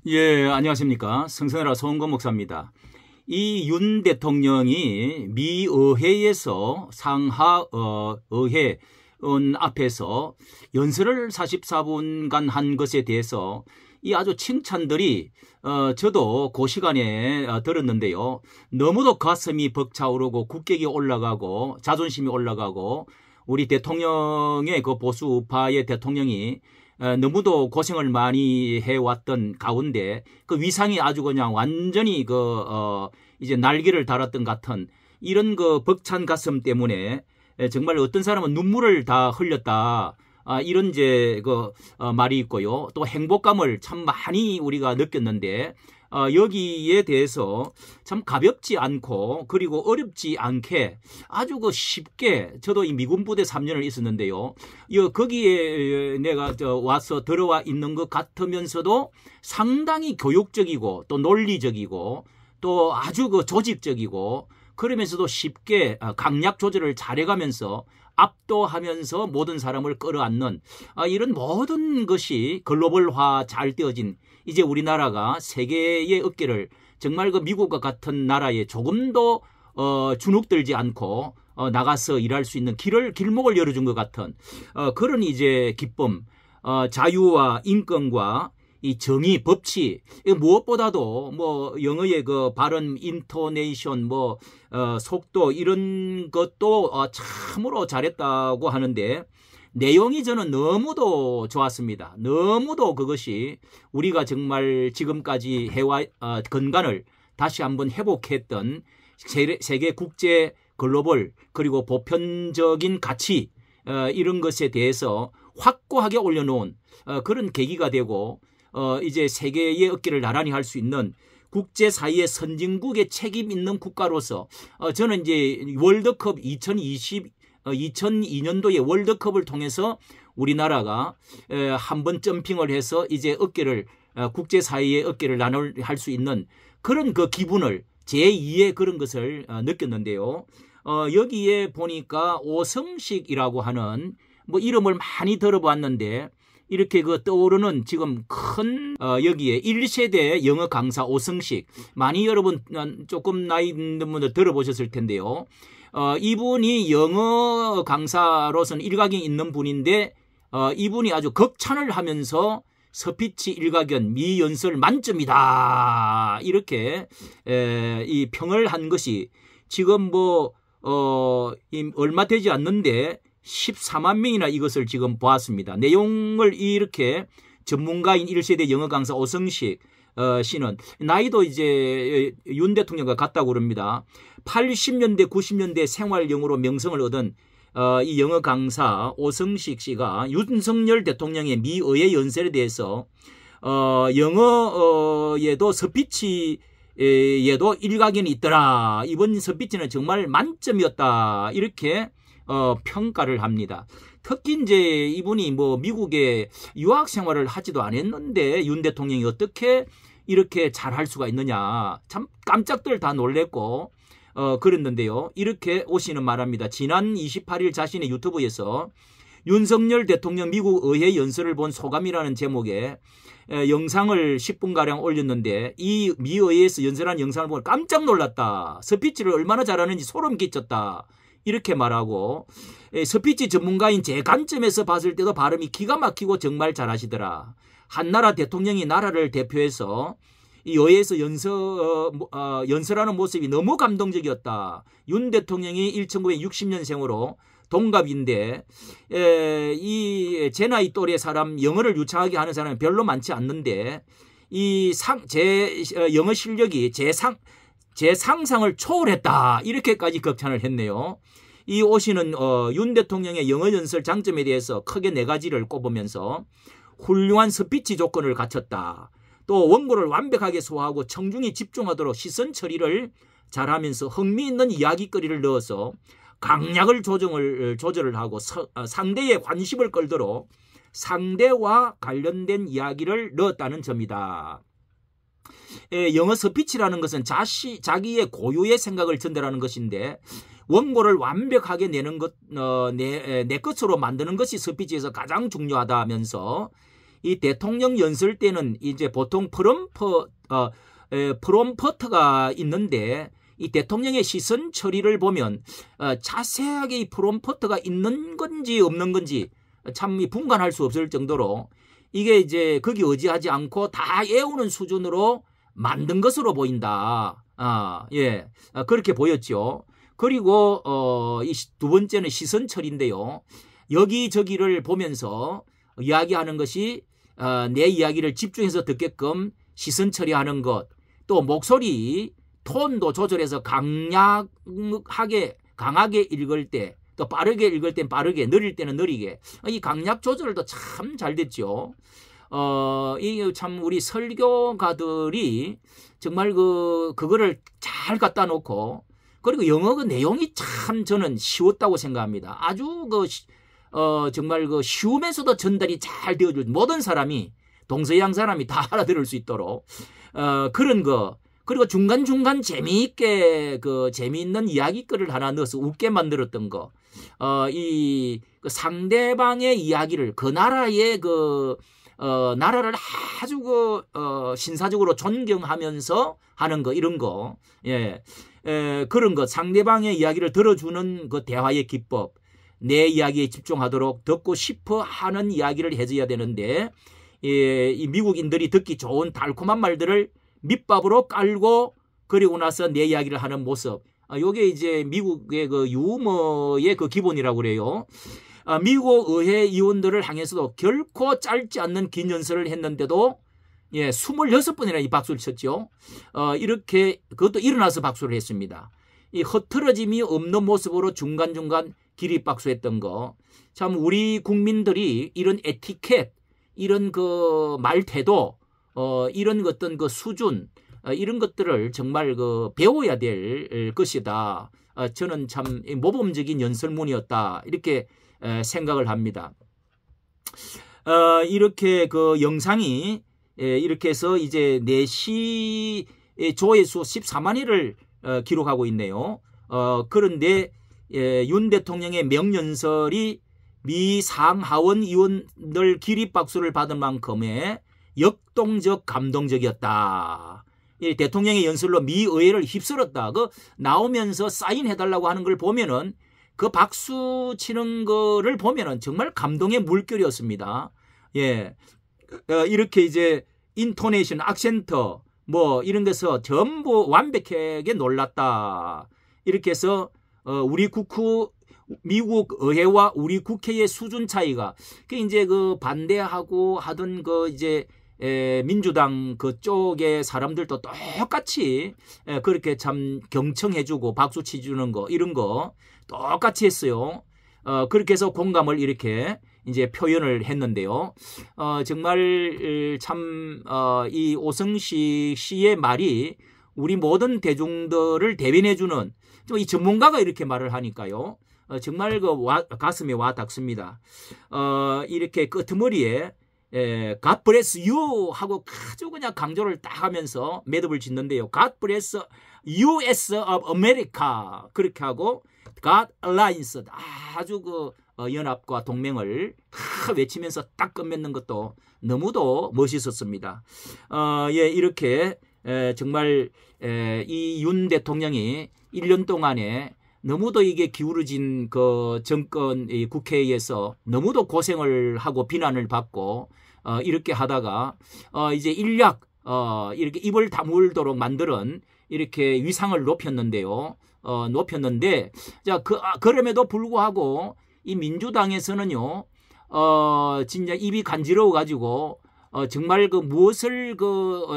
예, 안녕하십니까. 성선해라 소원권 목사입니다. 이 윤 대통령이 미 의회에서 상하 의회원 앞에서 연설을 44분간 한 것에 대해서 이 아주 칭찬들이 저도 그 시간에 들었는데요. 너무도 가슴이 벅차오르고 국격이 올라가고 자존심이 올라가고 우리 대통령의 그 보수 우파의 대통령이 너무도 고생을 많이 해왔던 가운데 그 위상이 아주 그냥 완전히 이제 날개를 달았던 같은 이런 그 벅찬 가슴 때문에 정말 어떤 사람은 눈물을 다 흘렸다. 이런 이제 말이 있고요. 또 행복감을 참 많이 우리가 느꼈는데 여기에 대해서 참 가볍지 않고 그리고 어렵지 않게 아주 쉽게 저도 이 미군 부대 3년을 있었는데요. 거기에 내가 와서 들어와 있는 것 같으면서도 상당히 교육적이고 또 논리적이고 또 아주 조직적이고 그러면서도 쉽게 강약 조절을 잘해가면서 압도하면서 모든 사람을 끌어안는 이런 모든 것이 글로벌화 잘 되어진 이제 우리나라가 세계의 어깨를 정말 미국과 같은 나라에 조금도 주눅들지 않고 나가서 일할 수 있는 길목을 열어준 것 같은 그런 이제 기쁨, 자유와 인권과 이 정의, 법치, 무엇보다도 영어의 발음, 인토네이션, 속도 이런 것도 참으로 잘했다고 하는데 내용이 저는 너무도 좋았습니다. 너무도 그것이 우리가 정말 지금까지 해와 건강을 다시 한번 회복했던 세계 국제 글로벌 그리고 보편적인 가치 이런 것에 대해서 확고하게 올려놓은 그런 계기가 되고 이제 세계의 어깨를 나란히 할 수 있는 국제사회의 선진국의 책임 있는 국가로서 저는 이제 월드컵 2002년도에 월드컵을 통해서 우리나라가 한번 점핑을 해서 이제 국제사회의 어깨를 나눠 할 수 있는 그런 기분을 제2의 그런 것을 느꼈는데요. 여기에 보니까 오성식이라고 하는 이름을 많이 들어봤는데 이렇게 떠오르는 지금 큰 여기에 1세대 영어 강사 오성식 많이 여러분 조금 나이 있는 분들 들어보셨을 텐데요. 이분이 영어 강사로서는 일가견이 있는 분인데 이분이 아주 극찬을 하면서 스피치 일가견 미연설 만점이다 이렇게 이 평을 한 것이 지금 얼마 되지 않는데 14만 명이나 이것을 지금 보았습니다. 내용을 이렇게 전문가인 1세대 영어 강사 오성식 씨는 나이도 이제 윤 대통령과 같다고 그럽니다. 80년대 90년대 생활 영어로 명성을 얻은 이 영어 강사 오성식 씨가 윤석열 대통령의 미 의회 연설에 대해서 영어에도 스피치에도 일가견이 있더라. 이번 스피치는 정말 만점이었다. 이렇게 평가를 합니다. 특히 이제 이분이 미국에 유학 생활을 하지도 않았는데 윤 대통령이 어떻게 이렇게 잘할 수가 있느냐. 참 깜짝들 다 놀랬고 그랬는데요. 이렇게 오시는 말합니다. 지난 28일 자신의 유튜브에서 윤석열 대통령 미국 의회 연설을 본 소감이라는 제목의 영상을 10분가량 올렸는데 이 미 의회에서 연설한 영상을 보고 깜짝 놀랐다. 스피치를 얼마나 잘하는지 소름 끼쳤다. 이렇게 말하고 스피치 전문가인 제 관점에서 봤을 때도 발음이 기가 막히고 정말 잘하시더라. 한나라 대통령이 나라를 대표해서 이 의회에서 연설하는 모습이 너무 감동적이었다. 윤 대통령이 1960년생으로 동갑인데 이 제 나이 또래 사람 영어를 유창하게 하는 사람이 별로 많지 않는데 제 영어 실력이 제 상상을 초월했다. 이렇게까지 극찬을 했네요. 이 오시는 윤 대통령의 영어 연설 장점에 대해서 크게 4가지를 꼽으면서 훌륭한 스피치 조건을 갖췄다. 또 원고를 완벽하게 소화하고 청중이 집중하도록 시선 처리를 잘하면서 흥미있는 이야기거리를 넣어서 강약을 조절을 하고 상대의 관심을 끌도록 상대와 관련된 이야기를 넣었다는 점이다. 영어 스피치라는 것은 자기의 고유의 생각을 전달하는 것인데 원고를 완벽하게 내는 것, 내 것으로 만드는 것이 스피치에서 가장 중요하다면서 이 대통령 연설 때는 이제 보통 프롬퍼트가 있는데 이 대통령의 시선 처리를 보면 자세하게 이 프롬퍼트가 있는 건지 없는 건지 참 분간할 수 없을 정도로 이게 이제 거기 의지하지 않고 다 외우는 수준으로 만든 것으로 보인다. 예, 그렇게 보였죠. 그리고 이 두 번째는 시선 처리인데요. 여기저기를 보면서 이야기하는 것이 내 이야기를 집중해서 듣게끔 시선 처리하는 것, 또 목소리 톤도 조절해서 강하게 읽을 때, 또 빠르게 읽을 땐 빠르게, 느릴 때는 느리게, 이 강약 조절도 참 잘 됐죠. 이 참 우리 설교가들이 정말 그거를 잘 갖다 놓고, 그리고 영어 내용이 참 저는 쉬웠다고 생각합니다. 아주 정말 쉬우면서도 전달이 잘 되어줄 모든 사람이, 동서양 사람이 다 알아들을 수 있도록 그런 거. 그리고 중간중간 재미있게 재미있는 이야기거리를 하나 넣어서 웃게 만들었던 거. 이 상대방의 이야기를, 그 나라의 나라를 아주 신사적으로 존경하면서 하는 거, 이런 거. 예. 그런 것, 상대방의 이야기를 들어주는 그 대화의 기법, 내 이야기에 집중하도록 듣고 싶어 하는 이야기를 해줘야 되는데, 이 미국인들이 듣기 좋은 달콤한 말들을 밑밥으로 깔고 그리고 나서 내 이야기를 하는 모습. 요게 이제 미국의 유머의 기본이라고 그래요. 미국 의회 의원들을 향해서도 결코 짧지 않는 긴 연설을 했는데도 26번이나 이 박수를 쳤죠. 이렇게 그것도 일어나서 박수를 했습니다. 이 흐트러짐이 없는 모습으로 중간중간 기립박수했던 거. 참 우리 국민들이 이런 에티켓, 이런 말태도, 이런 어떤 수준, 이런 것들을 정말 배워야 될 것이다. 저는 참 모범적인 연설문이었다, 이렇게 생각을 합니다. 이렇게 영상이 이렇게 해서 이제 4시 조회수 14만 회를 기록하고 있네요. 그런데 윤 대통령의 명연설이 미 상하원 의원들 기립박수를 받은 만큼의 역동적, 감동적이었다. 이 대통령의 연설로 미 의회를 휩쓸었다. 나오면서 사인해달라고 하는 걸 보면은, 그 박수 치는 거를 보면은 정말 감동의 물결이었습니다. 예. 이렇게 이제 인토네이션, 악센트 이런 데서 전부 완벽하게 놀랐다. 이렇게 해서 우리 미국 의회와 우리 국회의 수준 차이가, 이제 반대하고 하던 이제 민주당 그쪽의 사람들도 똑같이 그렇게 참 경청해주고 박수 치주는 거, 이런 거 똑같이 했어요. 그렇게 해서 공감을 이렇게 이제 표현을 했는데요. 정말 참 이 오성식 씨의 말이 우리 모든 대중들을 대변해주는, 이 전문가가 이렇게 말을 하니까요. 정말 가슴에 와 닿습니다. 이렇게 끄트머리에 God bless you 하고 아주 그냥 강조를 딱 하면서 매듭을 짓는데요. God bless US of America, 그렇게 하고 God Alliance, 아주 연합과 동맹을 외치면서 딱 끝맺는 것도 너무도 멋있었습니다. 예, 이렇게 정말 이 윤 대통령이 1년 동안에 너무도 이게 기울어진 정권, 국회에서 너무도 고생을 하고 비난을 받고 이렇게 하다가 이제 이렇게 입을 다물도록 만드는 이렇게 위상을 높였는데요. 자, 그럼에도 불구하고 이 민주당에서는요, 진짜 입이 간지러워 가지고 정말 무엇을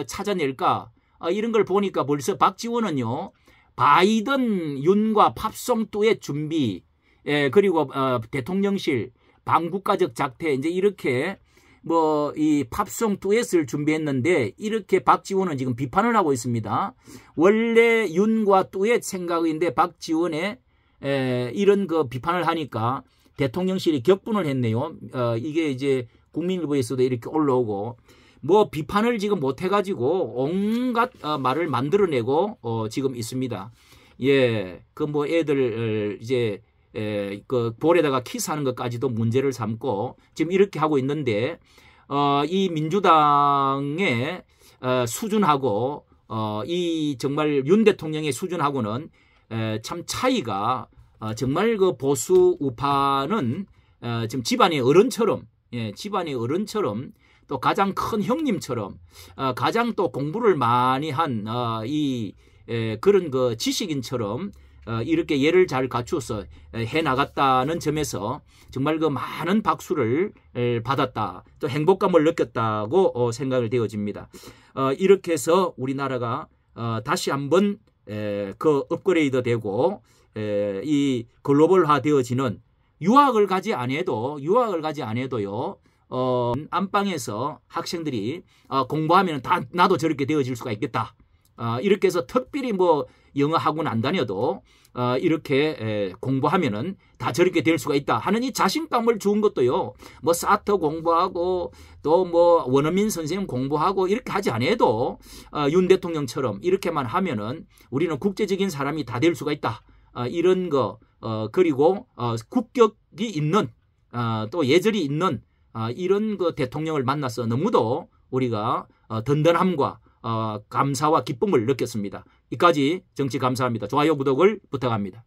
찾아낼까, 이런 걸 보니까 벌써 박지원은요, 바이든 윤과 팝송 듀엣 준비, 그리고 대통령실 반국가적 작태, 이제 이렇게 이 팝송 듀엣을 준비했는데, 이렇게 박지원은 지금 비판을 하고 있습니다. 원래 윤과 듀엣 생각인데 박지원의 이런 비판을 하니까 대통령실이 격분을 했네요. 이게 이제 국민일보에서도 이렇게 올라오고, 비판을 지금 못 해가지고 온갖 말을 만들어내고 지금 있습니다. 예, 애들 이제 볼에다가 키스하는 것까지도 문제를 삼고 지금 이렇게 하고 있는데, 이 민주당의 수준하고 이 정말 윤 대통령의 수준하고는 참 차이가 정말 그 보수 우파는 지금 집안의 어른처럼 집안의 어른처럼 또 가장 큰 형님처럼 가장 또 공부를 많이 한 그런 그 지식인처럼 이렇게 예를 잘 갖추어서 해 나갔다는 점에서 정말 그 많은 박수를 받았다. 또 행복감을 느꼈다고 생각을 되어집니다. 이렇게 해서 우리나라가 다시 한번 그 업그레이드 되고 이 글로벌화 되어지는 유학을 가지 않아도요. 안방에서 학생들이 공부하면 다 나도 저렇게 되어질 수가 있겠다. 이렇게 해서 특별히 뭐 영어 학원 안 다녀도 이렇게 공부하면은 다 저렇게 될 수가 있다 하는 이 자신감을 주은 것도요. 뭐 사터 공부하고 또 뭐 원어민 선생님 공부하고 이렇게 하지 않아도 윤 대통령처럼 이렇게만 하면은 우리는 국제적인 사람이 다 될 수가 있다. 이런 거 그리고 국격이 있는 또 예절이 있는 이런 그 대통령을 만나서 너무도 우리가 든든함과 감사와 기쁨을 느꼈습니다. 이까지 정치 감사합니다. 좋아요, 구독을 부탁합니다.